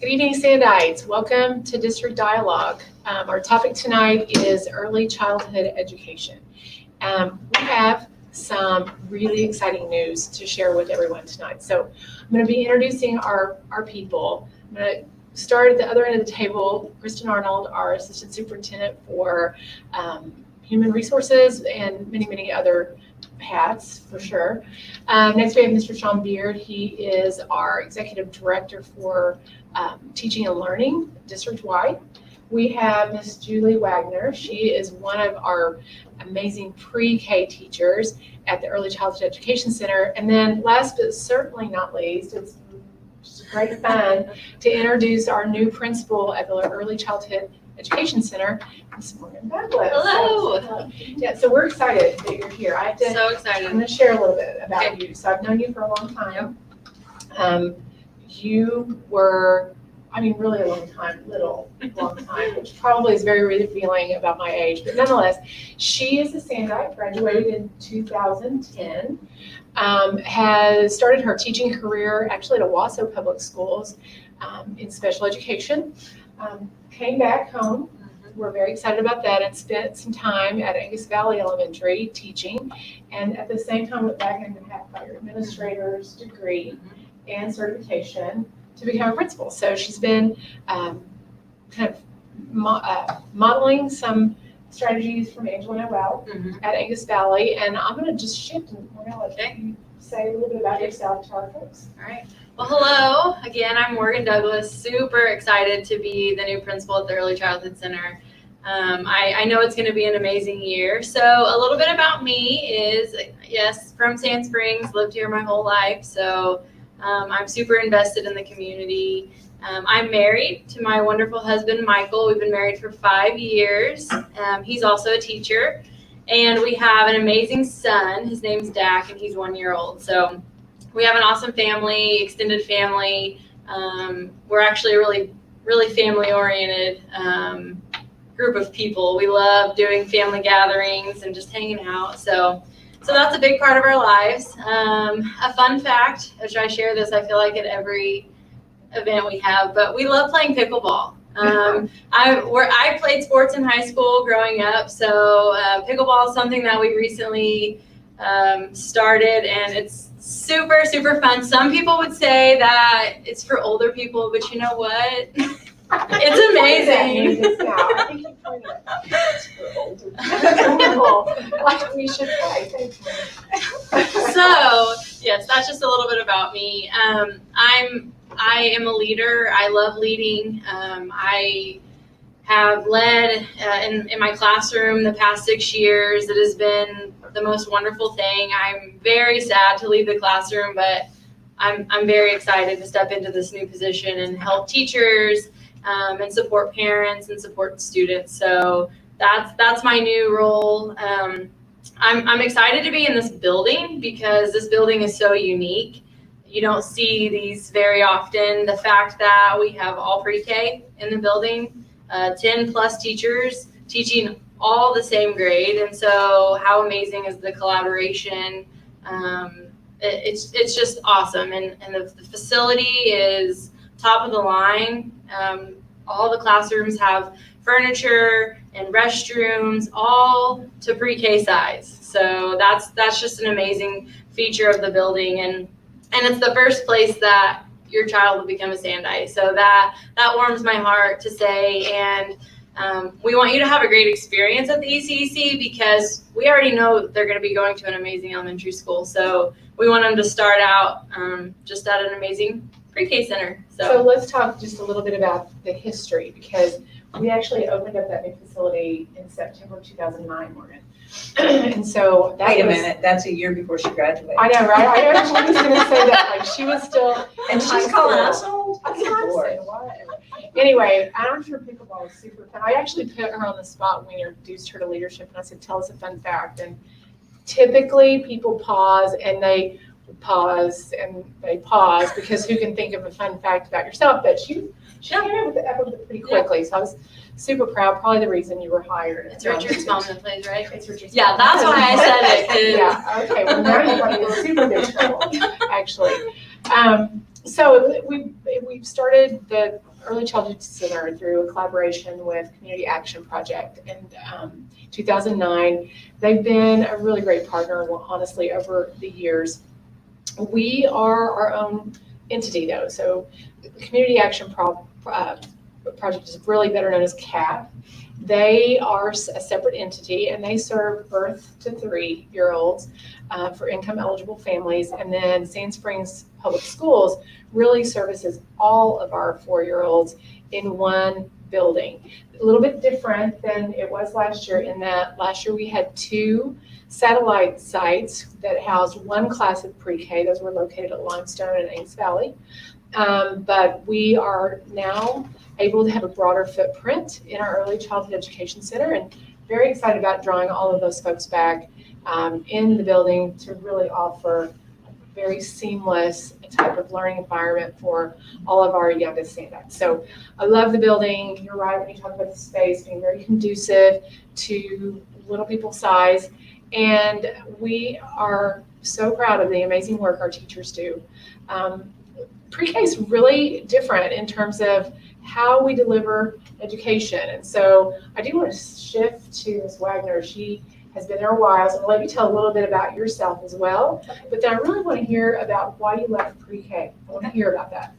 Good evening, Sandites. Welcome to District Dialogue. Our topic tonight is early childhood education. We have some really exciting news to share with everyone tonight. So I'm going to be introducing our people. I'm going to start at the other end of the table. Kristen Arnold, our Assistant Superintendent for Human Resources and many other hats for sure. Next we have Mr. Sean Beard. He is our Executive Director for Teaching and Learning district-wide. We have Ms. Julie Wagner. She is one of our amazing pre-K teachers at the Early Childhood Education Center. And then last but certainly not least, it's just great fun to introduce our new principal at the Early Childhood Education Center, Ms. Morgan Douglas. Hello. Yeah, so we're excited that you're here. So excited. I'm going to share a little bit about you. So I've known you for a long time. You were, really a long time, long time, which probably is very revealing about my age. But nonetheless, she is a Sandite, graduated in 2010, has started her teaching career actually at Owasso Public Schools in special education. Came back home. We're very excited about that, and spent some time at Angus Valley Elementary teaching, and at the same time went back and got her administrator's degree and certification to become a principal. So she's been kind of modeling some strategies from Angela Noel at Angus Valley, and I'm going to just shift and we're going to let you say a little bit about yourself to our folks. All right. Well, hello. Again, I'm Morgan Douglas. Super excited to be the new principal at the Early Childhood Center. I know it's going to be an amazing year. So a little bit about me is, yes, from Sand Springs, lived here my whole life. So I'm super invested in the community. I'm married to my wonderful husband, Michael. We've been married for 5 years. He's also a teacher. And we have an amazing son. His name's Dak, and he's 1 year old. So we have an awesome family, extended family. We're actually a really family-oriented group of people. We love doing family gatherings and just hanging out. So that's a big part of our lives. A fun fact, which I share this, I feel like at every event we have, but we love playing pickleball. I played sports in high school growing up, so pickleball is something that we recently started, and it's super fun. Some people would say that it's for older people, but you know what? It's amazing. I think you pointed out it's for older people. Like we should play. So yes, that's just a little bit about me. I am a leader. I love leading. I have led in my classroom the past 6 years. It has been the most wonderful thing. I'm very sad to leave the classroom, but I'm very excited to step into this new position and help teachers and support parents and support students. So that's my new role. I'm excited to be in this building because this building is so unique. You don't see these very often. The fact that we have all pre-K in the building, 10 plus teachers teaching all the same grade, and so how amazing is the collaboration? It's just awesome, and the facility is top of the line. All the classrooms have furniture and restrooms, all to pre-K size. So that's just an amazing feature of the building, and it's the first place that your child will become a Sandite. So that warms my heart to say, and we want you to have a great experience at the ECEC because we already know they're going to be going to an amazing elementary school. So we want them to start out just at an amazing pre-K center. So let's talk just a little bit about the history, because we actually opened up that new facility in September 2009, Morgan. And so Wait a minute, that's a year before she graduated. I know, right? I actually was going to say that, like she was still. And she's calling us old? That's what I'm saying, whatever. Anyway, I'm sure pickleball is super fun. I actually put her on the spot when we introduced her to leadership, and I said, tell us a fun fact. And typically people pause because who can think of a fun fact about yourself? But she came up with it pretty quickly. So I was super proud. Probably the reason you were hired. It's Richard's mom that plays, right? It's Richard's Yeah, mom. that's why I said it. Yeah. Okay. Well, now you got in super big trouble, actually. So we started the Early Childhood Center through a collaboration with Community Action Project in 2009. They've been a really great partner, honestly, over the years. We are our own entity, though. So the Community Action Project is really better known as CAP. They are a separate entity, and they serve birth to 3-year-olds for income-eligible families. And then Sand Springs Public Schools really services all of our 4-year-olds in one building. A little bit different than it was last year in that last year we had 2 satellite sites that housed 1 class of pre-K. Those were located at Limestone and Ames Valley. But we are now able to have a broader footprint in our Early Childhood Education Center, and very excited about drawing all of those folks back in the building to really offer a very seamless type of learning environment for all of our youngest stand-ups. So I love the building. You're right when you talk about the space being very conducive to little people size, and we are so proud of the amazing work our teachers do. Pre-K is really different in terms of how we deliver education. And so I do want to shift to Ms. Wagner. She has been there a while, so I'll let you tell a little bit about yourself as well. But then I really want to hear about why you left pre-K. I want to hear about that.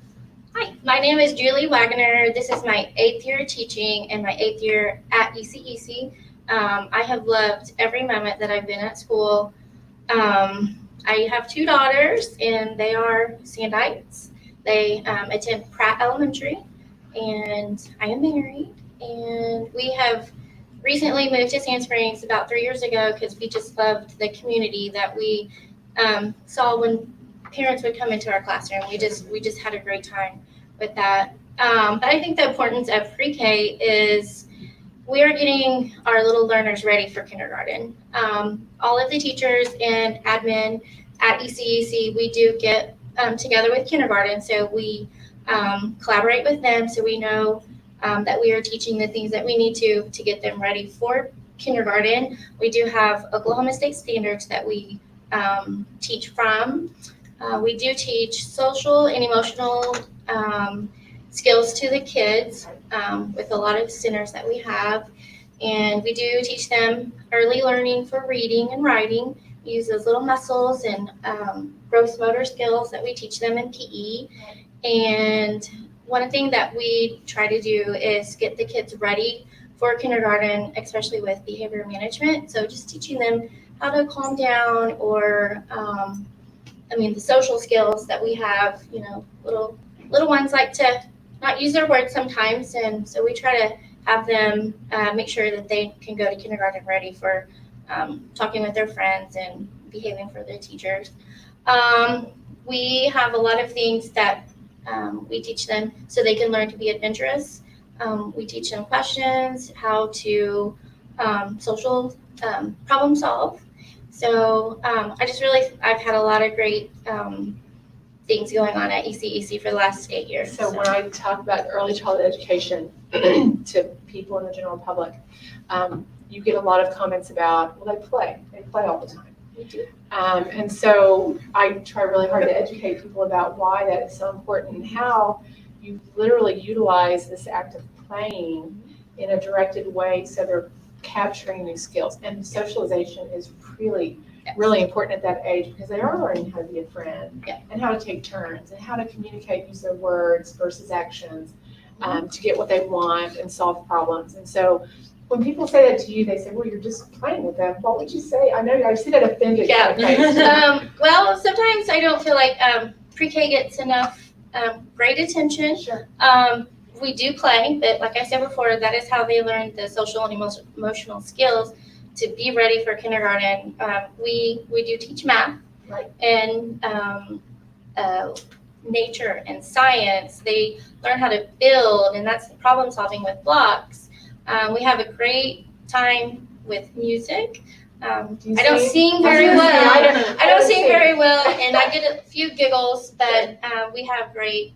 Hi, my name is Julie Wagner. This is my 8th year teaching and my 8th year at ECEC. I have loved every moment that I've been at school. I have 2 daughters, and they are Sandites. They attend Pratt Elementary, and I am married. And we have recently moved to Sand Springs about 3 years ago because we just loved the community that we saw when parents would come into our classroom. We just had a great time with that. But I think the importance of pre-K is we are getting our little learners ready for kindergarten. All of the teachers and admin at ECEC, we do get together with kindergarten, so we collaborate with them so we know that we are teaching the things that we need to get them ready for kindergarten. We do have Oklahoma State standards that we teach from. We do teach social and emotional skills to the kids with a lot of centers that we have. And we do teach them early learning for reading and writing. We use those little muscles and gross motor skills that we teach them in PE. And one thing that we try to do is get the kids ready for kindergarten, especially with behavior management. So just teaching them how to calm down, or the social skills that we have. Little ones like to not use their words sometimes, and so we try to have them make sure that they can go to kindergarten ready for talking with their friends and behaving for their teachers. We have a lot of things that we teach them so they can learn to be adventurous. We teach them questions, how to social problem solve. So I've had a lot of great things going on at ECEC for the last 8 years. So when I talk about early childhood education to people in the general public, you get a lot of comments about, well, they play all the time. We do. And so I try really hard to educate people about why that is so important and how you literally utilize this act of playing in a directed way so they're capturing new skills. And socialization is really important at that age because they are learning how to be a friend and how to take turns and how to communicate, use their words versus actions to get what they want and solve problems. And so when people say that to you, they say, well, you're just playing with them. What would you say? I know I see that offended. Well, sometimes I don't feel like pre-K gets enough great attention. Sure. We do play, but like I said before, that is how they learn the social and emotional skills to be ready for kindergarten. We do teach math, Right. And nature and science. They learn how to build, and that's problem solving with blocks. We have a great time with music. I don't sing very well. I don't sing very well, and I get a few giggles, but we have great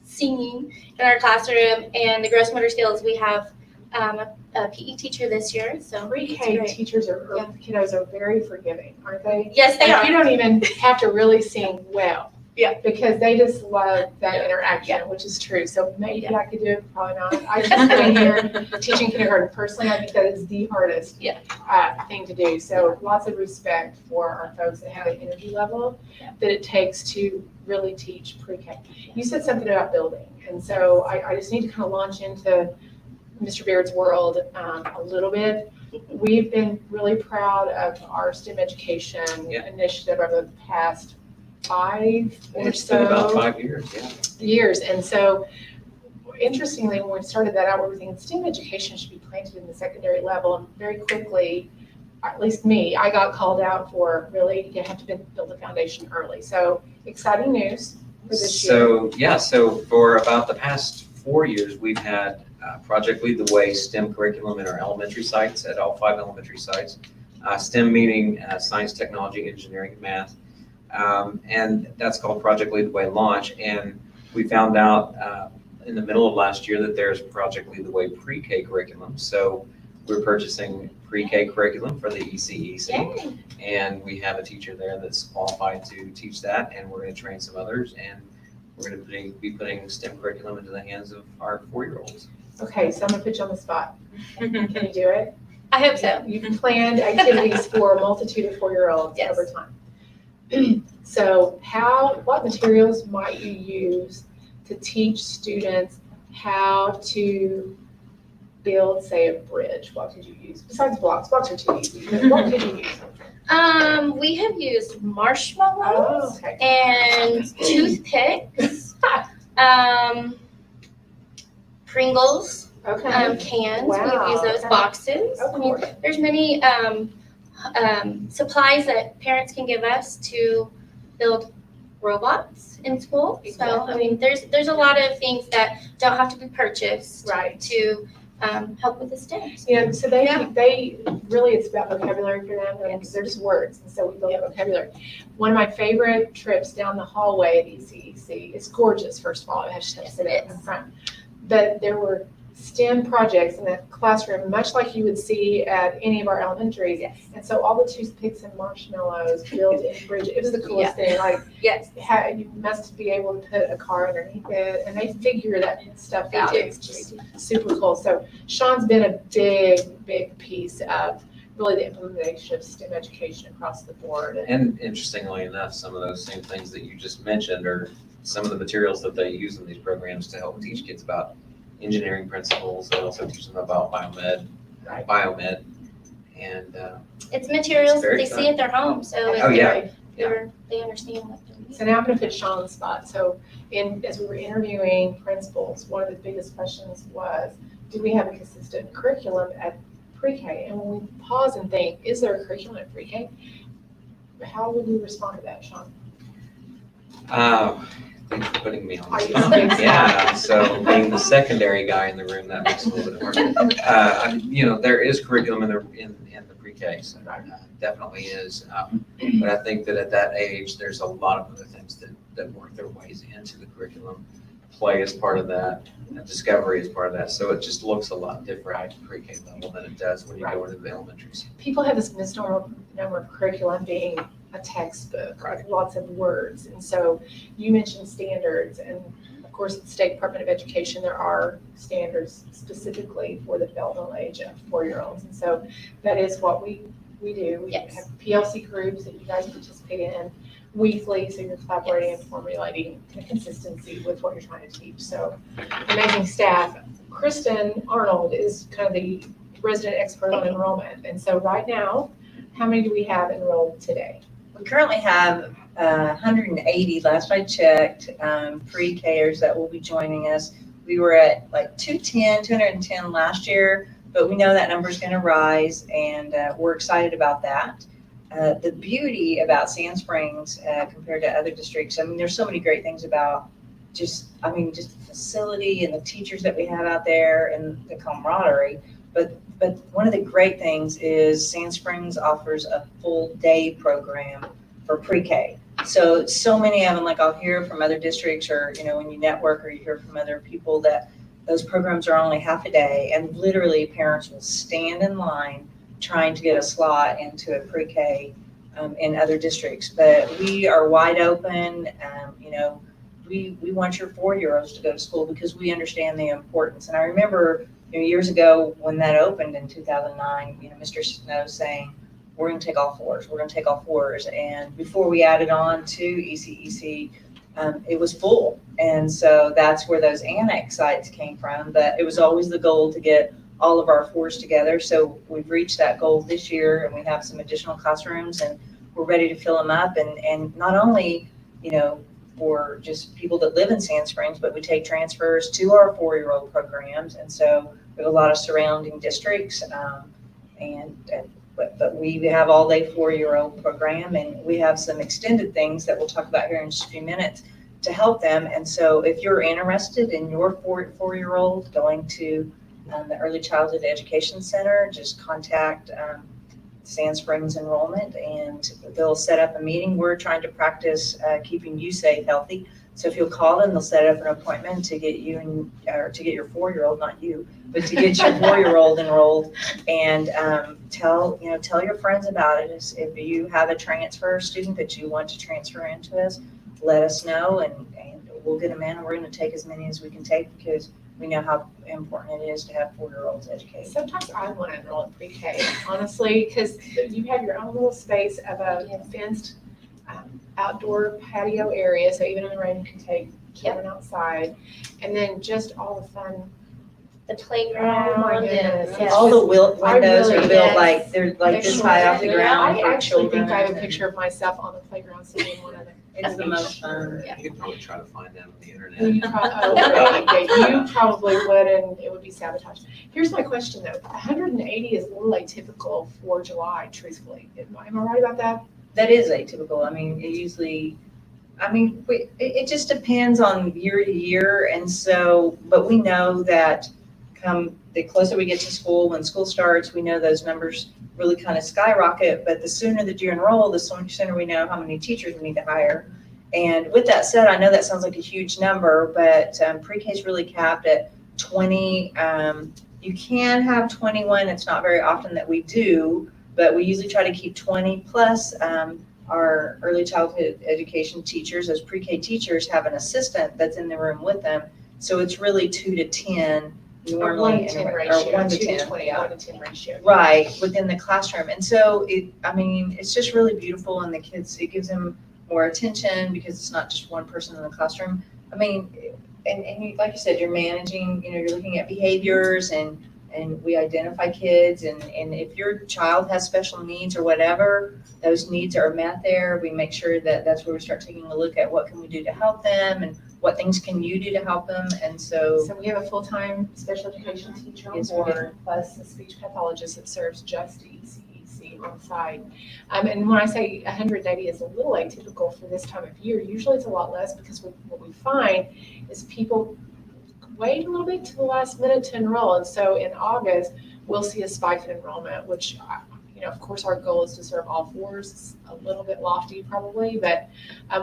singing in our classroom. And the gross motor skills, we have a PE teacher this year. So Pre-K teachers kiddos are very forgiving, aren't they? Yes, they are. You don't even have to really sing well. Yeah. Because they just love that Yeah. interaction, which is true. So maybe I could do it, probably not. I just been here teaching kindergarten. Personally, I think that is the hardest Yeah. thing to do. So lots of respect for our folks that have an energy level that it takes to really teach pre-K. You said something about building. And so I just need to kind of launch into Mr. Beard's world a little bit. We've been really proud of our STEM education initiative over the past 5 or It's been about so 5 years, yeah. years. And so interestingly, when we started that out, we were thinking STEM education should be planted in the secondary level. And very quickly, at least me, I got called out for really, you have to build a foundation early. So exciting news for this year. So for about the past 4 years, we've had Project Lead the Way STEM curriculum in our elementary sites, at all 5 elementary sites. STEM meaning science, technology, engineering, and math. And that's called Project Lead the Way Launch. And we found out in the middle of last year that there's Project Lead the Way pre-K curriculum. So we're purchasing pre-K curriculum for the ECEC. Yay. And we have a teacher there that's qualified to teach that, and we're going to train some others, and we're going to be putting STEM curriculum into the hands of our 4-year-olds. Okay, so I'm gonna put you on the spot. Can you do it? I hope so. You've planned activities for a multitude of 4-year-olds Yes. over time. So what materials might you use to teach students how to build, say, a bridge? What could you use? Besides blocks. Blocks are too easy. But what could you use? We have used marshmallows Okay. and toothpicks, Pringles, Okay. cans. Wow, We've used those okay. boxes. Of I mean, course. there's many supplies that parents can give us to build robots in school. So I mean, there's a lot of things that don't have to be purchased Right. to help with the STEM. Yeah, so they Yeah. really, it's about vocabulary for them, and they're just words, and so we build vocabulary. One of my favorite trips down the hallway at ECEC, it's gorgeous, first of all, I just have to sit Yes, it up in front. But there were STEM projects in the classroom, much like you would see at any of our elementaries. Yes. And so all the toothpicks and marshmallows built in bridge, it was the coolest thing, like, Yes. you must be able to put a car underneath it, and they figure that stuff They out. do. It's just super cool. So Sean's been a big piece of really the implementation of STEM education across the board. And interestingly enough, some of those same things that you just mentioned are some of the materials that they use in these programs to help teach kids about engineering principles. They also teach them about biomed, and It's materials that very they see at their home, so Oh, yeah. they understand what they're So using. now I'm gonna put Sean on the spot. So as we were interviewing principals, one of the biggest questions was, do we have a consistent curriculum at pre-K? And when we pause and think, is there a curriculum at pre-K? How would you respond to that, Sean? thanks for putting me on Are the you spot. on the Yeah, so being the secondary guy in the room, that makes it a little bit harder. There is curriculum in the pre-K, so definitely is. But I think that at that age, there's a lot of other things that work their ways into the curriculum. Play is part of that, and discovery is part of that. So it just looks a lot different at the pre-K level than it does when you go into the elementaries. People have this misnomer of curriculum being a textbook, Right. lots of words. And so you mentioned standards, and of course, at the State Department of Education, there are standards specifically for the developmental age of 4-year-olds. And so that is what we do. We Yes. have PLC groups that you guys participate in weekly, so you're collaborating and formulating a consistency with what you're trying to teach. So amazing staff. Kristen Arnold is kind of the resident expert on enrollment. And so right now, how many do we have enrolled today? We currently have 180, last I checked, pre-Kers that will be joining us. We were at like 210 last year, but we know that number is going to rise, and we're excited about that. The beauty about Sand Springs compared to other districts, I mean, there's so many great things about just the facility and the teachers that we have out there and the camaraderie. But one of the great things is Sand Springs offers a full day program for pre-K. So many of them, like I'll hear from other districts, or, when you network or you hear from other people, that those programs are only half a day, and literally parents will stand in line trying to get a slot into a pre-K in other districts. But we are wide open. We want your 4-year-olds to go to school because we understand the importance. And I remember, years ago when that opened in 2009, Mr. Snow saying, we're going to take all fours. We're going to take all fours. And before we added on to ECEC, it was full. And so that's where those annex sites came from. But it was always the goal to get all of our fours together. So we've reached that goal this year, and we have some additional classrooms, and we're ready to fill them up. And not only, for just people that live in Sand Springs, but we take transfers to our 4-year-old programs. And so we have a lot of surrounding districts. But we have all day 4-year-old program, and we have some extended things that we'll talk about here in just a few minutes to help them. And so if you're interested in your 4-year-old going to the Early Childhood Education Center, just contact Sand Springs Enrollment, and they'll set up a meeting. We're trying to practice keeping you safe, healthy. So if you'll call them, they'll set up an appointment to get you or to get your 4-year-old, not you, but to get your 4-year-old enrolled, and tell your friends about it. If you have a transfer student that you want to transfer into us, let us know, and we'll get them in. And we're going to take as many as we can take because we know how important it is to have 4-year-olds educated. Sometimes I want to enroll in pre-K, honestly, because you have your own little space of a fenced outdoor patio area, so even in the rain you can take children outside, and then just all the fun. The playground. Oh my goodness. Yes. All the windows really- are built yes. like they're like this high off the ground I for actually children. think I have a picture of myself on the playground sitting in one of them. It's the most fun. You could probably try to find that on the internet. You probably would, and it would be sabotaged. Here's my question though, 180 is a little atypical for July, truthfully. Am I right about that? That is atypical. I mean, it just depends on year to year. And so, but we know that the closer we get to school, when school starts, we know those numbers really kind of skyrocket. But the sooner that you enroll, the sooner we know how many teachers we need to hire. And with that said, I know that sounds like a huge number, but pre-K is really capped at 20. You can have 21. It's not very often that we do, but we usually try to keep 20 plus. Our early childhood education teachers, those pre-K teachers, have an assistant that's in the room with them. So it's really 2 to 10 normally, 1 to 10 or ratio, 1 to 2 to 10, 20, yeah. 1 to 10 ratio. Right, within the classroom. And so it's just really beautiful, and the kids, it gives them more attention because it's not just one person in the classroom. And like you said, you're managing, you're looking at behaviors, and we identify kids, and if your child has special needs or whatever, those needs are met there. We make sure that that's where we start taking a look at what can we do to help them, and what things can you do to help them. And so we have a full-time special education teacher on Yes, we do. board, plus a speech pathologist that serves just ECEC on site. And when I say 180 is a little atypical for this time of year, usually it's a lot less, because what we find is people wait a little bit to the last minute to enroll. And so in August, we'll see a spike in enrollment, which, of course, our goal is to serve all fours. It's a little bit lofty probably, but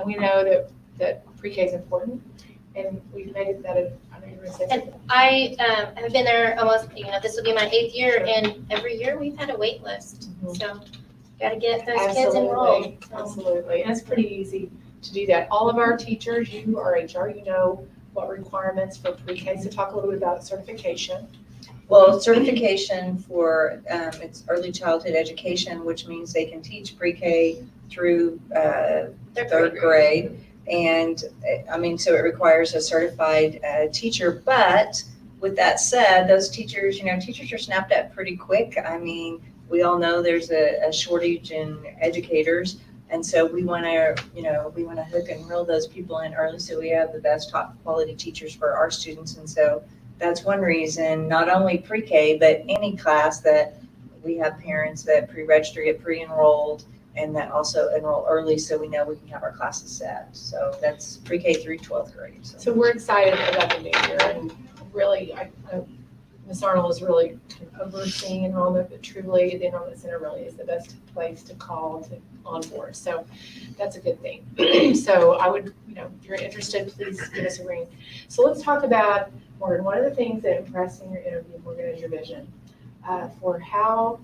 we know that pre-K is important, and we've made it that I know you're going to say something. I have been there almost, this will be my 8th year, and every year we've had a wait list. Mhm. So got to get those kids enrolled. So. Absolutely, and it's pretty easy to do that. All of our teachers, you are HR, you know what requirements for pre-K. So talk a little bit about certification. Well, certification for it's early childhood education, which means they can teach pre-K through third grade. And so it requires a certified teacher. But with that said, those teachers, teachers are snapped up pretty quick. We all know there's a shortage in educators. And so we want to hook and reel those people in early, so we have the best top quality teachers for our students. And so that's one reason, not only pre-K, but any class that we have parents that pre-register, get pre-enrolled, and that also enroll early, so we know we can have our classes set. So that's pre-K through 12th grade. So we're excited about the new year, and really, Ms. Arnold is really kind of overseeing enrollment, but truly the Enrollment Center really is the best place to call to onboard. So that's a good thing. So I would, if you're interested, please give us a ring. So let's talk about, Morgan, one of the things that impressed in your interview, Morgan, is your vision for how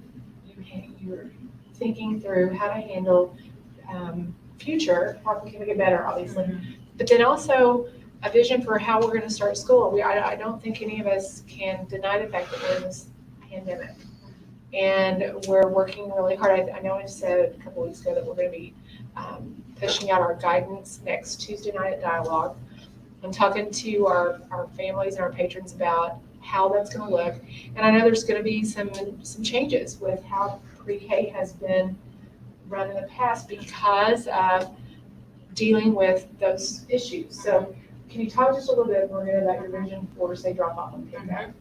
you're thinking through how to handle future, how we can make it better, obviously. But then also a vision for how we're going to start school. I don't think any of us can deny the fact that we're in this pandemic. And we're working really hard. I know I said a couple weeks ago that we're going to be pushing out our guidance next Tuesday night at Dialogue. I'm talking to our families and our patrons about how that's going to look. And I know there's going to be some changes with how pre-K has been run in the past because of dealing with those issues. So can you talk just a little bit, Morgan, about your vision for, say, drop-off and pick-up?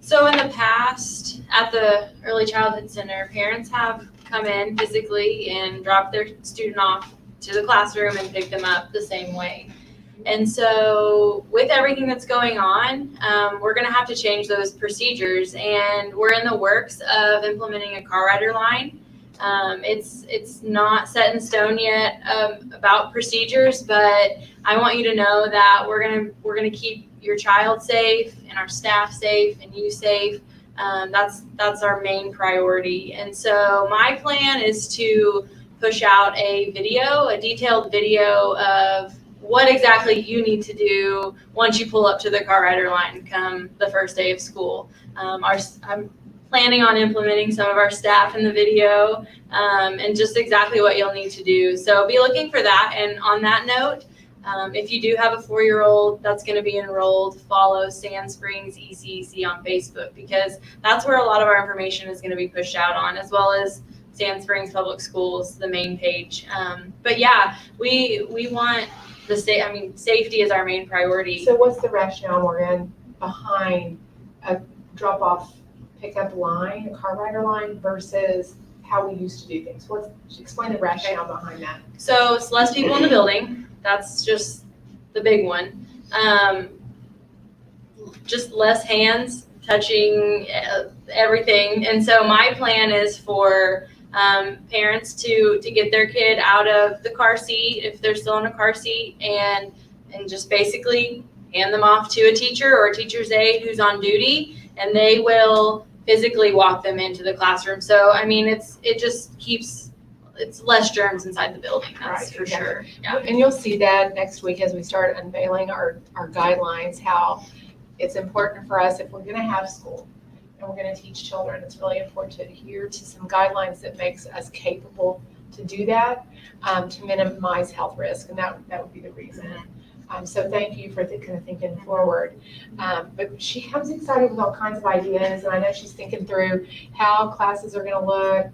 So in the past, at the Early Childhood Center, parents have come in physically and dropped their student off to the classroom and picked them up the same way. And so with everything that's going on, we're going to have to change those procedures, and we're in the works of implementing a car rider line. It's not set in stone yet about procedures, but I want you to know that we're gonna keep your child safe and our staff safe and you safe. That's our main priority. And so my plan is to push out a detailed video of what exactly you need to do once you pull up to the car rider line come the first day of school. I'm planning on implementing some of our staff in the video and just exactly what you'll need to do. So be looking for that. And on that note, if you do have a 4-year-old that's going to be enrolled, follow Sand Springs ECEC on Facebook, because that's where a lot of our information is going to be pushed out on, as well as Sand Springs Public Schools, the main page. But yeah, we want safety is our main priority. So what's the rationale, Morgan, behind a drop-off pickup line, a car rider line, versus how we used to do things? Explain the rationale behind that. So it's less people in the building. That's just the big one. Just less hands touching everything. And so my plan is for parents to get their kid out of the car seat if they're still in a car seat, and just basically hand them off to a teacher or a teacher's aide who's on duty, and they will physically walk them into the classroom. So I mean, it's less germs inside the building, that's Right, for exactly. sure. Yeah. And you'll see that next week as we start unveiling our guidelines, how it's important for us if we're going to have school and we're going to teach children. It's really important to adhere to some guidelines that makes us capable to do that, to minimize health risk, and that would be the reason. So thank you for kind of thinking forward. But she comes excited with all kinds of ideas, and I know she's thinking through how classes are going to look,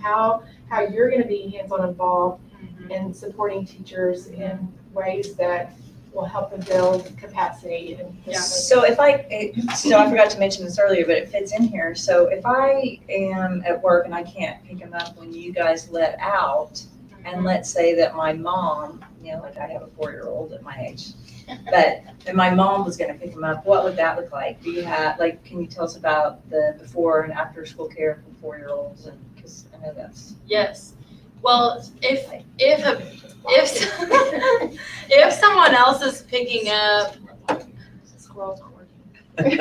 how you're going to be hands-on involved in supporting teachers in ways that will help them build capacity. So I forgot to mention this earlier, but it fits in here. So if I am at work and I can't pick them up when you guys let out, and let's say that my mom, like I have a 4-year-old at my age, but if my mom was going to pick them up, what would that look like? Do you have, can you tell us about the before and after school care for 4-year-olds? And because I know that's. Yes. Well, if someone else is picking up, Squirrel's not working.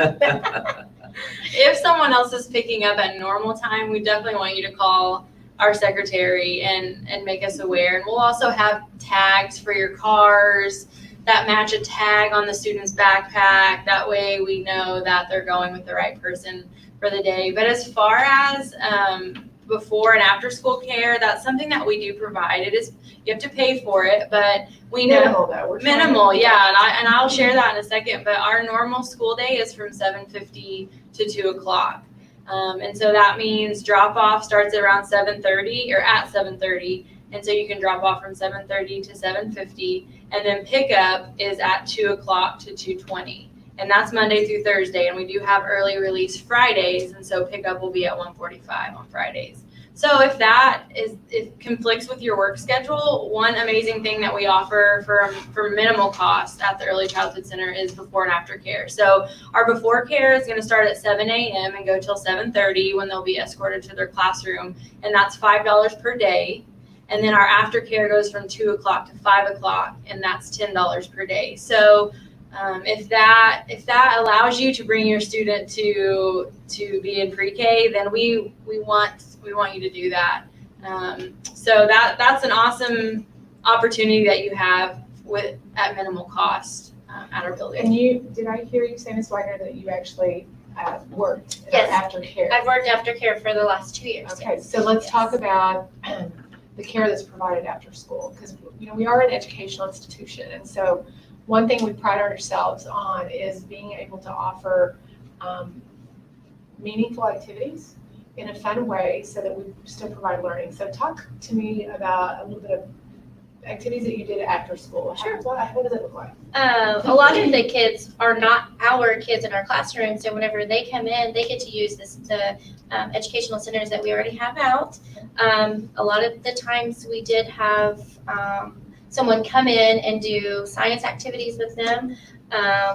if someone else is picking up at normal time, we definitely want you to call our secretary and make us aware. And we'll also have tags for your cars that match a tag on the student's backpack. That way we know that they're going with the right person for the day. But as far as before and after school care, that's something that we do provide. You have to pay for it, but we know Minimal though. We're trying minimal, yeah, and I'll share that in a second. But our normal school day is from 7:50 to 2 o'clock. And so that means drop off starts around 7:30 or at 7:30. And so you can drop off from 7:30 to 7:50. And then pickup is at 2 o'clock to 2:20. And that's Monday through Thursday. And we do have early release Fridays. And so pickup will be at 1:45 on Fridays. So if it conflicts with your work schedule, one amazing thing that we offer for minimal cost at the Early Childhood Center is before and after care. So our before care is going to start at 7 a.m. and go till 7:30 when they'll be escorted to their classroom. And that's $5 per day. And then our after care goes from 2 o'clock to 5 o'clock, and that's $10 per day. So if that allows you to bring your student to be in pre-K, then we want We want you to do that. So that's an awesome opportunity that you have at minimal cost at our building. And did I hear you say, Ms. Wagner, that you actually worked in Yes. aftercare? I've worked aftercare for the last 2 years. Okay, so let's talk about the care that's provided after school, because we are an educational institution, and so one thing we pride ourselves on is being able to offer meaningful activities in a fun way so that we still provide learning. So talk to me about a little bit of activities that you did after school. Sure. What does it look like? A lot of the kids are not our kids in our classroom, so whenever they come in, they get to use the educational centers that we already have out. A lot of the times we did have someone come in and do science activities with them.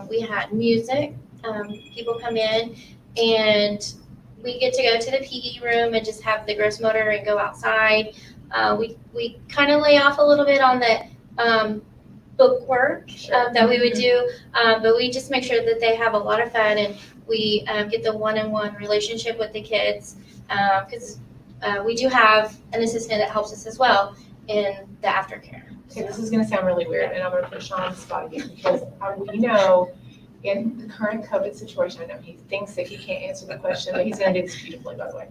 We had music. People come in and we get to go to the PE room and just have the gross motor and go outside. We kind of lay off a little bit on the book work that we would do, but we just make sure that they have a lot of fun and we get the one-on-one relationship with the kids, because we do have an assistant that helps us as well in the aftercare. Okay, this is gonna sound really weird, and I'm gonna put Sean on the spot again, because we know in the current COVID situation, I know he thinks that he can't answer the question, but he's gonna do this beautifully, by the way.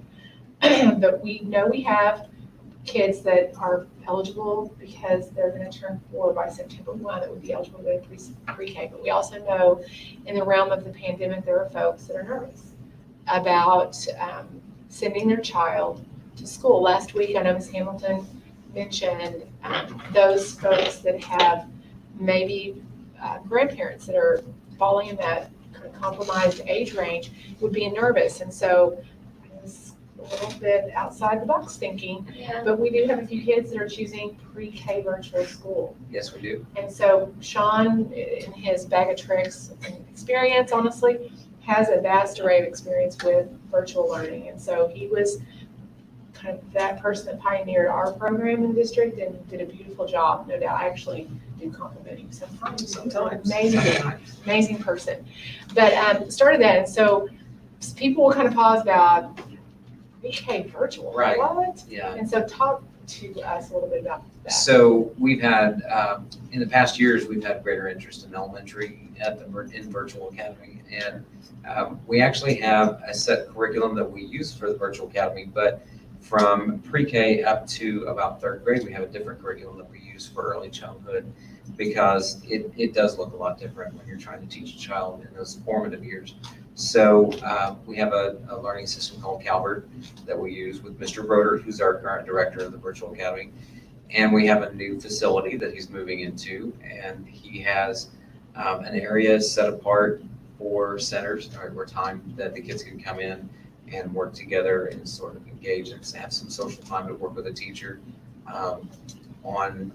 But we know we have kids that are eligible because they're gonna turn 4 by September 1, that would be eligible to go to pre-K. But we also know in the realm of the pandemic, there are folks that are nervous about sending their child to school. Last week, I know Ms. Hamilton mentioned those folks that have maybe grandparents that are falling in that kind of compromised age range would be nervous. And so I was a little bit outside the box thinking, Yeah. but we do have a few kids that are choosing pre-K virtual school. Yes, we do. And so Sean, in his bag of tricks and experience, honestly, has a vast array of experience with virtual learning. And so he was kind of that person that pioneered our program in the district and did a beautiful job, no doubt. I actually do compliment you sometimes. Sometimes. Amazing person. But started that, and so people will kind of pause about pre-K virtual. Right. What? Yeah. And so talk to us a little bit about that. So we've had, in the past years, we've had greater interest in elementary in Virtual Academy. And we actually have a set curriculum that we use for the Virtual Academy, but from pre-K up to about 3rd grade, we have a different curriculum that we use for early childhood, because it does look a lot different when you're trying to teach a child in those formative years. So we have a learning system called Calvert that we use with Mr. Broder, who's our current director of the Virtual Academy. And we have a new facility that he's moving into, and he has an area set apart for centers or time that the kids can come in and work together and sort of engage and have some social time to work with a teacher on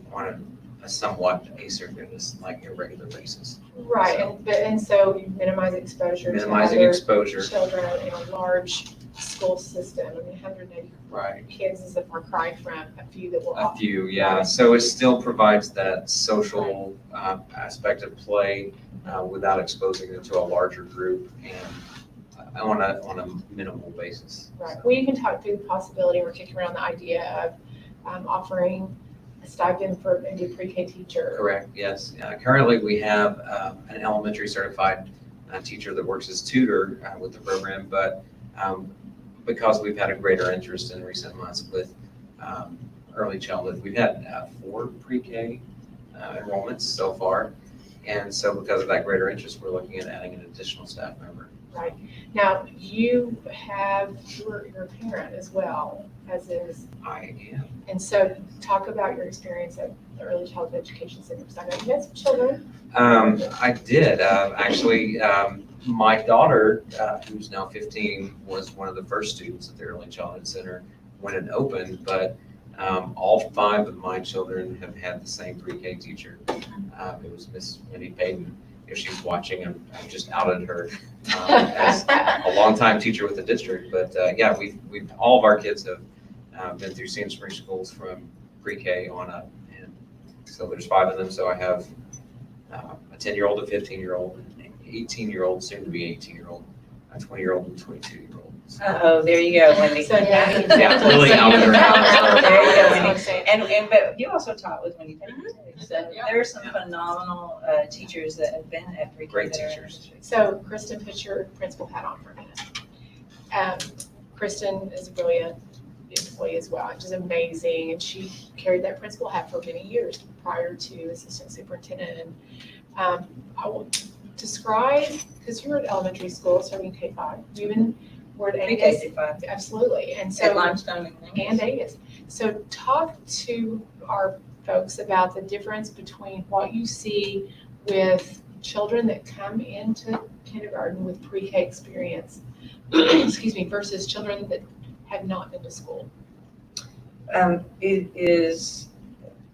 a somewhat asynchronous, like irregular basis. Right, and so you minimize exposure Minimizing to other exposure. children in a large school system. I mean, 180 Right. kids is a far cry from a few that will. A few, yeah. So it still provides that social aspect of play without exposing them to a larger group and on a minimal basis. Right. Well, you can talk through the possibility, we're kicking around the idea of offering a stipend for maybe a pre-K teacher. Correct, yes. Currently, we have an elementary certified teacher that works as tutor with the program, but because we've had a greater interest in recent months with early childhood, we've had 4 pre-K enrollments so far. And so because of that greater interest, we're looking at adding an additional staff member. Right. Now, you're a parent as well, as is. I am. And so talk about your experience at the Early Childhood Education Center, because I know you had some children. I did. Actually, my daughter, who's now 15, was one of the first students at the Early Childhood Center when it opened, but all 5 of my children have had the same pre-K teacher. It was Miss Wendy Payton. If she's watching, I've just outed her as a longtime teacher with the district. But yeah, we've all of our kids have been through Sand Spring schools from pre-K on up, and so there's 5 of them. So I have a 10-year-old, a 15-year-old, an 18-year-old, soon to be 18-year-old a 20-year-old and 22-year-old. Oh, there you go, Wendy. So now you Yeah, know. really So you out know there. the There balance. you go, That's what I'm Wendy. saying. And but you also taught with Wendy Payton too. So Yeah. there are some phenomenal teachers that have been at pre-K. Great that are in teachers. the district. So Kristen, put your principal hat on for a minute. Kristen is a brilliant employee as well, which is amazing, and she carried that principal hat for many years prior to assistant superintendent. And I will describe, because you were at elementary school, serving K-5, you even were at Pre-K Angus. through 5. Absolutely, and At so, Limestone and Angus. So talk to our folks about the difference between what you see with children that come into kindergarten with pre-K experience, excuse me, versus children that have not been to school. It is,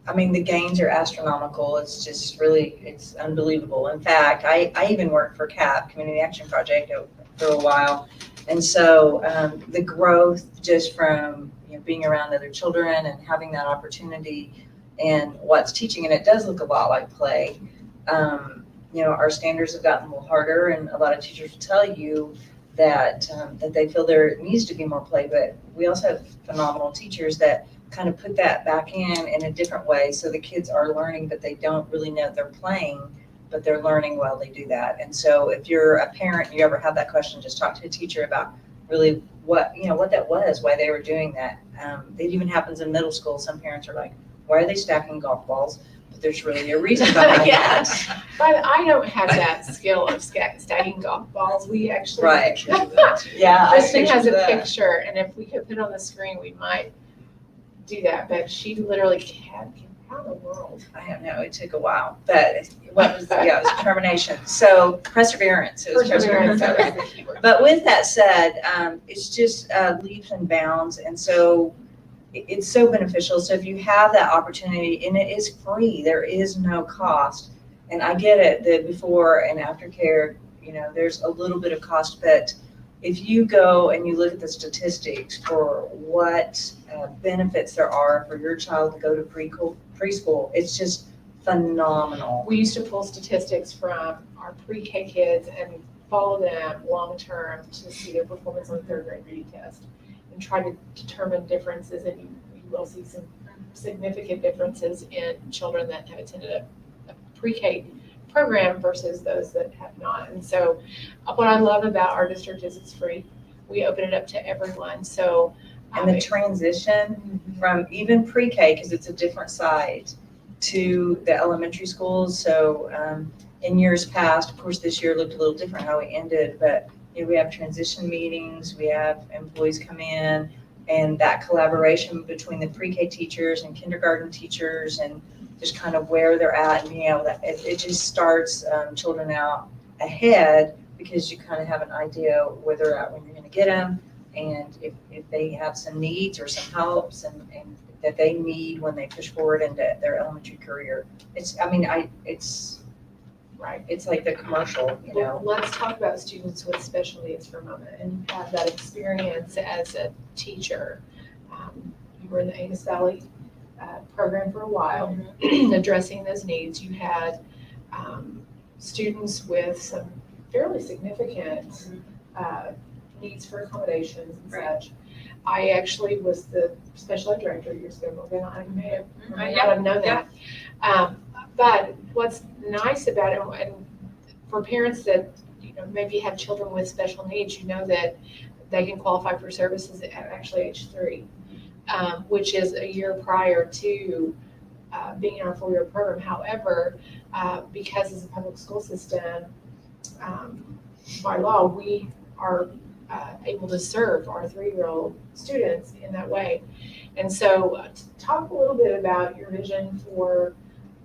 I mean, the gains are astronomical. It's just really, it's unbelievable. In fact, I even worked for CAP, Community Action Project, for a while. And so the growth just from being around other children and having that opportunity and what's teaching, and it does look a lot like play. Our standards have gotten a little harder, and a lot of teachers will tell you that they feel there needs to be more play, but we also have phenomenal teachers that kind of put that back in a different way. So the kids are learning, but they don't really know they're playing, but they're learning while they do that. And so if you're a parent, you ever have that question, just talk to a teacher about really what that was, why they were doing that. It even happens in middle school. Some parents are like, why are they stacking golf balls? But there's really a reason behind Yeah. that. But I don't have that skill of stacking golf balls. We actually. Right. Pictures of that too. Yeah. Kristen has a that. picture, and if we could put it on the screen, we might do that, but she literally can't get out of the world. I don't know, it took a while, but it was determination. So perseverance. It was Perseverance, that was the keyword. But with that said, it's just leaps and bounds, and so it's so beneficial. So if you have that opportunity, and it is free, there is no cost. And I get it, the before and after care, there's a little bit of cost, but if you go and you look at the statistics for what benefits there are for your child to go to preschool, it's just phenomenal. We used to pull statistics from our pre-K kids and follow them long-term to see their performance on the third grade reading test and try to determine differences, and you will see some significant differences in children that have attended a pre-K program versus those that have not. And so what I love about our district is it's free. We open it up to everyone. So And the transition from even pre-K, because it's a different site, to the elementary schools. So in years past, of course, this year looked a little different how we ended, but we have transition meetings, we have employees come in, and that collaboration between the pre-K teachers and kindergarten teachers, and just kind of where they're at, and being able to, it just starts children out ahead, because you kind of have an idea where they're at when you're going to get them, and if they have some needs or some helps and that they need when they push forward into their elementary career. It's right. It's like the commercial, Well, let's talk about students with special needs for a moment and have that experience as a teacher. You were in the Angus Valley program for a while, addressing those needs. You had students with some fairly significant needs for accommodations and such. I actually was the special ed director years ago, Morgan. I may have not have known that. But what's nice about it, and for parents that maybe have children with special needs, that they can qualify for services at actually age 3, which is a year prior to being in our 4-year program. However, because it's a public school system, by law, we are able to serve our 3-year-old students in that way. And so talk a little bit about your vision for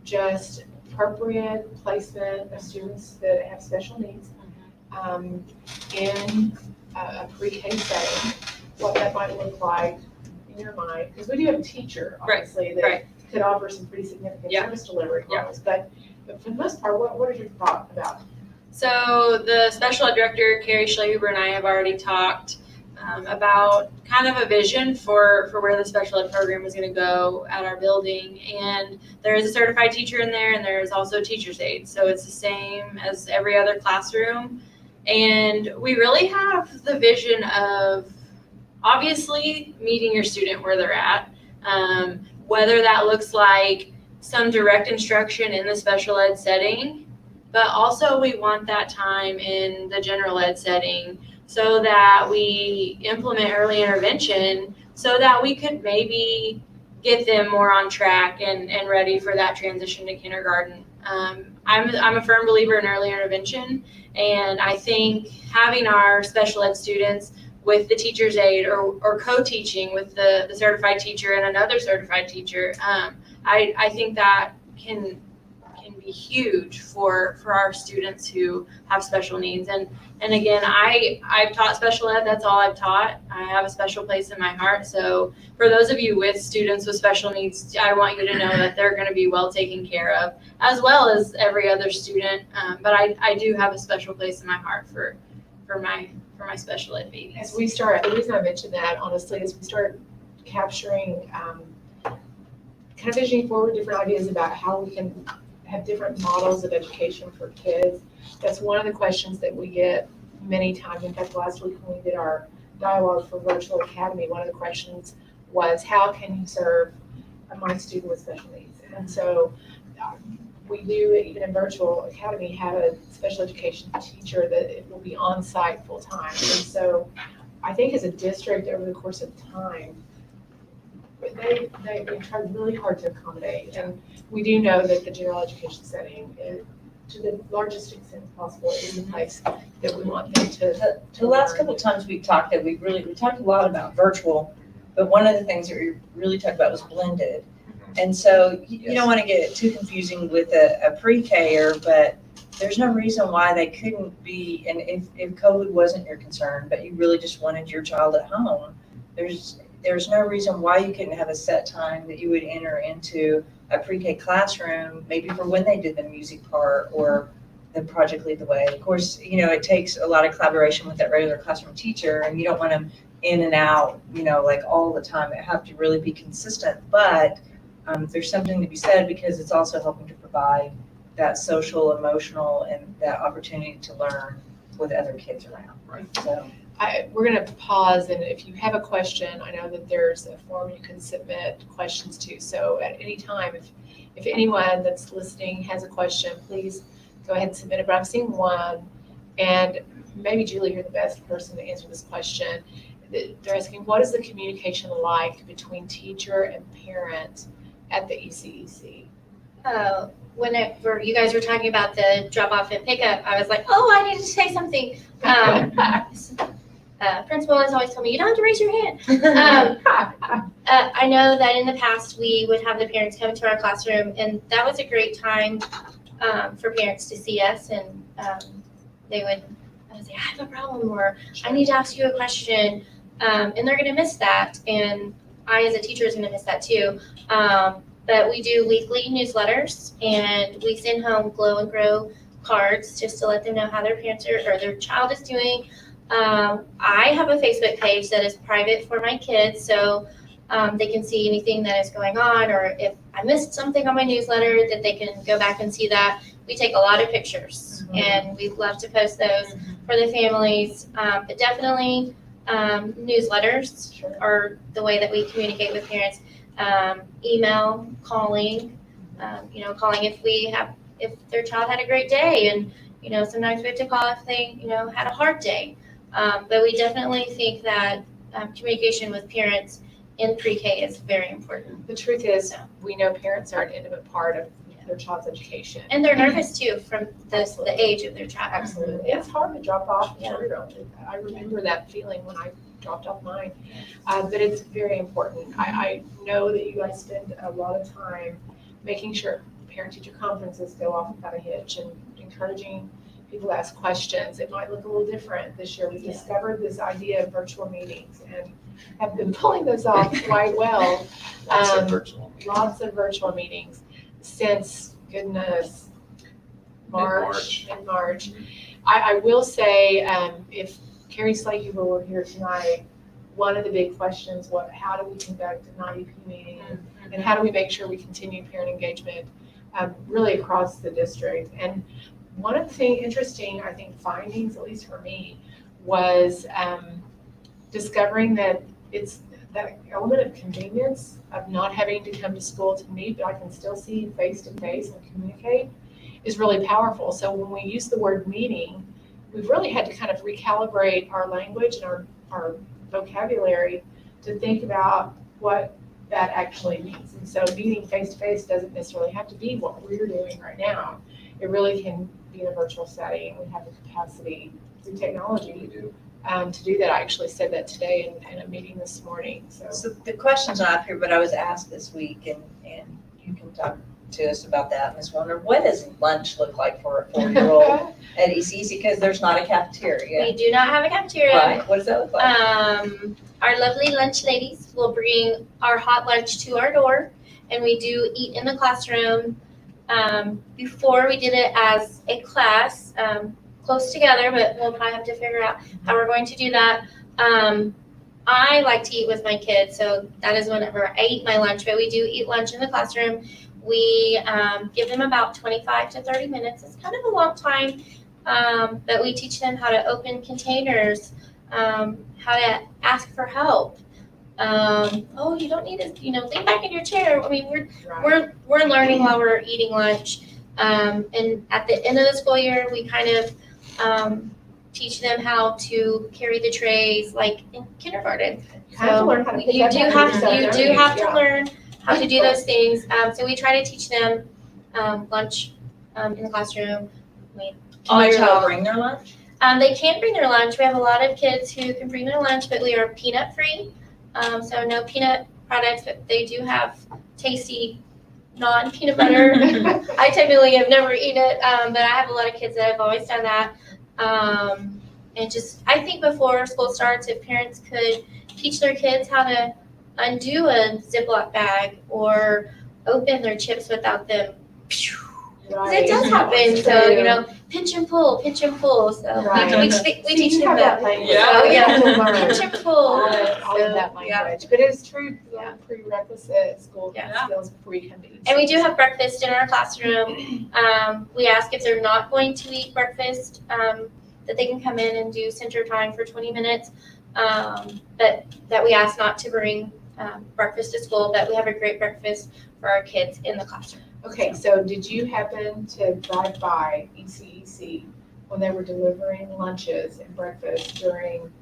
just appropriate placement of students that have special needs in a pre-K setting, what that might look like in your mind, because we do have a teacher, obviously, that could offer some pretty significant service delivery models, but for the most part, what is your thought about? So the special ed director, Carrie Schlehuber, and I have already talked about kind of a vision for where the special ed program is going to go at our building. And there is a certified teacher in there, and there is also teacher's aide. So it's the same as every other classroom. And we really have the vision of obviously meeting your student where they're at, whether that looks like some direct instruction in the special ed setting, but also we want that time in the general ed setting so that we implement early intervention so that we could maybe get them more on track and ready for that transition to kindergarten. I'm a firm believer in early intervention, and I think having our special ed students with the teacher's aide or co-teaching with the certified teacher and another certified teacher, I think that can be huge for our students who have special needs. And again, I've taught special ed. That's all I've taught. I have a special place in my heart. So for those of you with students with special needs, I want you to know that they're going to be well taken care of, as well as every other student. But I do have a special place in my heart for my special ed babies. As we start, the reason I mentioned that honestly is we start capturing, kind of visioning forward different ideas about how we can have different models of education for kids. That's one of the questions that we get many times. In fact, last week when we did our dialogue for Virtual Academy, one of the questions was, how can you serve my student with special needs? And so we do, even in Virtual Academy, have a special education teacher that it will be on site full time. And so I think as a district over the course of time, they tried really hard to accommodate. And we do know that the general education setting, to the largest extent possible, is the place that we want them to. The last couple of times we talked we talked a lot about virtual, but one of the things that we really talked about was blended. And so you don't want to get it too confusing with a pre-K-er, but there's no reason why they couldn't be, and if COVID wasn't your concern, but you really just wanted your child at home, there's no reason why you couldn't have a set time that you would enter into a pre-K classroom, maybe for when they did the music part or the Project Lead the Way. Of course, it takes a lot of collaboration with that regular classroom teacher, and you don't want them in and out, like all the time. It have to really be consistent, but there's something to be said because it's also helping to provide that social, emotional, and that opportunity to learn with other kids around. Right. So. We're going to pause, and if you have a question, I know that there's a form you can submit questions to. So at any time, if anyone that's listening has a question, please go ahead and submit it. But I'm seeing one, and maybe Julie, you're the best person to answer this question. They're asking, what is the communication like between teacher and parent at the ECEC? Whenever you guys were talking about the drop off and pickup, I was like, oh, I need to say something. Principal has always told me, you don't have to raise your hand. I know that in the past we would have the parents come to our classroom, and that was a great time for parents to see us, and they would say, I have a problem, or I need to ask you a question, and they're going to miss that, and I as a teacher is going to miss that too. But we do weekly newsletters, and we send home Glow and Grow cards just to let them know how their parents or their child is doing. I have a Facebook page that is private for my kids, so they can see anything that is going on, or if I missed something on my newsletter, that they can go back and see that. We take a lot of pictures, and we love to post those for the families. But definitely newsletters are the way that we communicate with parents. Email, calling, calling if their child had a great day, and sometimes we have to call if they had a hard day. But we definitely think that communication with parents in pre-K is very important. The truth is, we know parents are an intimate part of their child's education. And they're nervous too from the age of their child. Absolutely. It's hard to drop off a 4-year-old. I remember that feeling when I dropped off mine. But it's very important. I know that you guys spend a lot of time making sure parent-teacher conferences go off without a hitch and encouraging people to ask questions. It might look a little different this year. We discovered this idea of virtual meetings and have been pulling those off quite well. Lots of virtual meetings. Lots of virtual meetings since, goodness, March. I will say, if Carrie Slakehuber were here tonight, one of the big questions was, how do we conduct an IEP meeting, and how do we make sure we continue parent engagement really across the district? And one of the interesting, I think, findings, at least for me, was discovering that it's that element of convenience of not having to come to school to meet, but I can still see you face to face and communicate, is really powerful. So when we use the word meeting, we've really had to kind of recalibrate our language and our vocabulary to think about what that actually means. And so meeting face to face doesn't necessarily have to be what we're doing right now. It really can be in a virtual setting. We have the capacity through technology to do that. I actually said that today in a meeting this morning. So the question's not up here, but I was asked this week, and you can talk to us about that, Ms. Warner. What does lunch look like for a 4-year-old at ECEC? Because there's not a cafeteria. We do not have a cafeteria. Right, what does that look like? Our lovely lunch ladies will bring our hot lunch to our door, and we do eat in the classroom. Before we did it as a class, close together, but we'll probably have to figure out how we're going to do that. I like to eat with my kids, so that is whenever I eat my lunch, but we do eat lunch in the classroom. We give them about 25 to 30 minutes. It's kind of a long time, but we teach them how to open containers, how to ask for help. Oh, you don't need to, lean back in your chair. I mean, we're learning while we're eating lunch. And at the end of the school year, we kind of teach them how to carry the trays like in kindergarten. You have to learn how to pick You up do after have yourself, you don't do you? have to Yeah. learn how to do those things. So we try to teach them lunch in the classroom. Can my child bring their lunch? They can bring their lunch. We have a lot of kids who can bring their lunch, but we are peanut free. So no peanut products, but they do have tasty non-peanut butter. I technically have never eaten it, but I have a lot of kids that have always done that. And just, I think before school starts, if parents could teach their kids how to undo a Ziploc bag or open their chips without them, because it does happen. So, pinch and pull. So Right. we See, teach you them have that. language. Yeah. You have to learn Pinch and pull. all of that Yeah. language. But it's true, Yeah. prerequisite school Yeah. skills before you come to eat. And we do have breakfast in our classroom. We ask if they're not going to eat breakfast, that they can come in and do center time for 20 minutes. But that we ask not to bring breakfast to school, but we have a great breakfast for our kids in the classroom. Okay, so did you happen to drive by ECEC when they were delivering lunches and breakfast during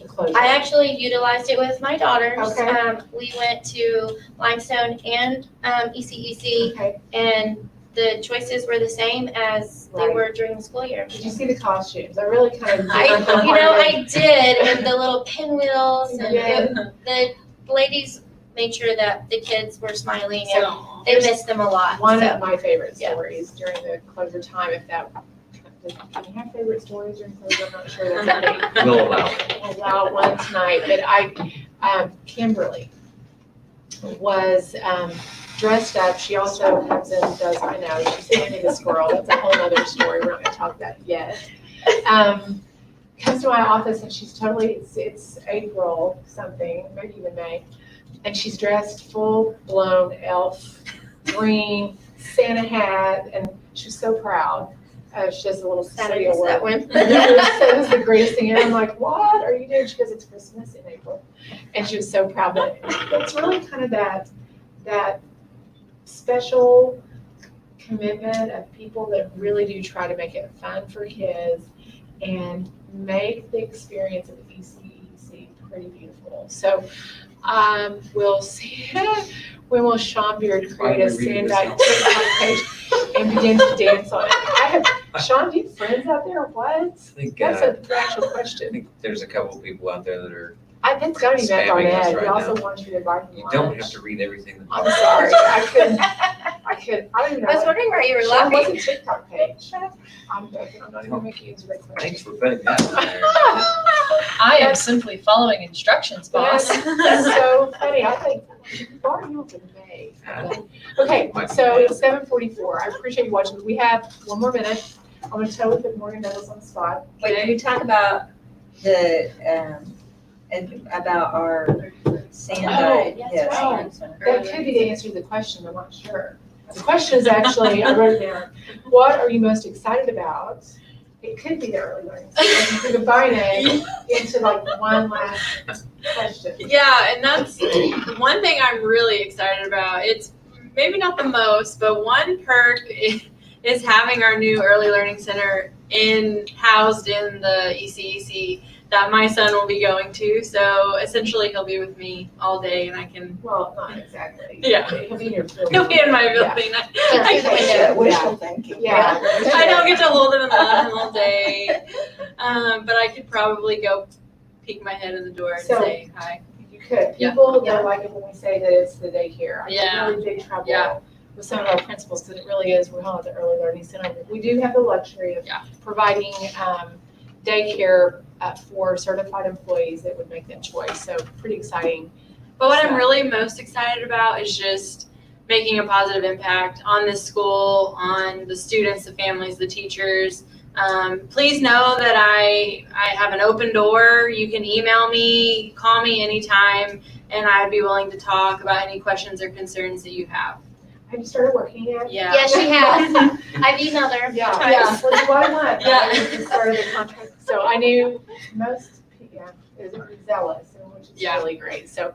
the closure? I actually utilized it with my daughters. Okay. We went to Limestone and ECEC, Okay, and the choices were the same as they Right. were during the school year. did you see the costumes? I really kind of. I did, and the little pinwheels, and Yeah. the ladies made sure that the kids were smiling, and So, they missed them a lot. One so. of my favorite Yeah. stories during the closure time, if that, can you have favorite stories during closure? I'm not sure that's okay. Will allow. We'll allow one tonight, but Kimberly was dressed up. She also comes in and does, I know, she's Annie the squirrel. That's a whole other story. We're not gonna talk about it yet. Comes to my office and she's totally, it's April something, maybe even May. And she's dressed full-blown elf, green, Santa hat, and she's so proud. She does a little study of that work. one. That was the greatest thing ever. I'm like, what are you doing? She goes, it's Christmas in April. And she was so proud. But it's really kind of that special commitment of people that really do try to make it fun for kids and make the experience of ECEC pretty beautiful. So we'll see when will Sean Beard create a Sandite TikTok page and begin to dance on it. Sean, do you have friends out there or what? I think, That's an actual I question. think there's a couple of people out there that are, It's got to be Matt Spamming us Barnett. He right also now. wants you to invite him you lunch. don't have to read everything. that- I'm sorry. I don't even know. I was wondering why you were Sean, laughing. what's a TikTok page? I'm joking. I'm not even making you answer that question. Thanks for putting that in there. I am simply following instructions, boss. That's so funny. I think, why are you open May? Okay, so it's 7:44. I appreciate you watching. We have one more minute. I'm going to totally put Morgan Douglas on the spot. Wait, can we talk about about our Sandite? yes, Yes, right. Sandite Center. That could be the answer to the question. I'm not sure. The question is actually, I wrote it down, what are you most excited about? It could be the early learning. So you could combine it into like one last question. Yeah, and that's one thing I'm really excited about. It's maybe not the most, but one perk is having our new early learning center housed in the ECEC that my son will be going to. So essentially he'll be with me all day and I can, Well, not exactly. Yeah. He'll be in your building. he'll be in my Yeah. building. Yeah. Wishful thinking. Yeah. I don't get to hold him and love him all day. But I could probably go peek my head in the door and So- say hi. You could. Yeah. People don't like it when we say that it's the daycare. I Yeah. get really big trouble Yeah. with some of our principals because it really is, we're calling it the early learning center. We do have the luxury of Yeah. providing daycare for certified employees that would make that choice. So pretty exciting. But what I'm So- really most excited about is just making a positive impact on this school, on the students, the families, the teachers. Please know that I have an open door. You can email me, call me anytime, and I'd be willing to talk about any questions or concerns that you have. Have you started working yet? Yeah. Yes, she has. I've emailed her. Yeah. Yeah. Well, July 1. Yeah. I started the contract. So I knew most, is zealous, which is Yeah. really great. So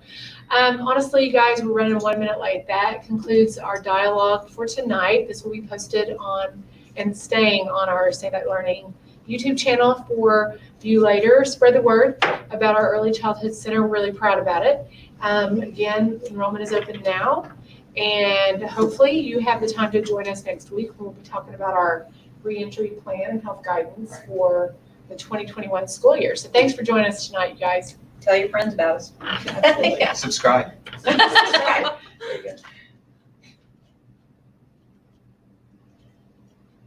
honestly, you guys, we're running 1 minute late. That concludes our dialogue for tonight. This will be posted on and staying on our Say That Learning YouTube channel for view later. Spread the word about our Early Childhood Center. We're really proud about it. Again, enrollment is open now. And hopefully you have the time to join us next week. We'll be talking about our reentry plan and health guidance for the 2021 school year. So thanks for joining us tonight, you guys. Tell your friends about us. Absolutely. Yeah. Subscribe. Subscribe.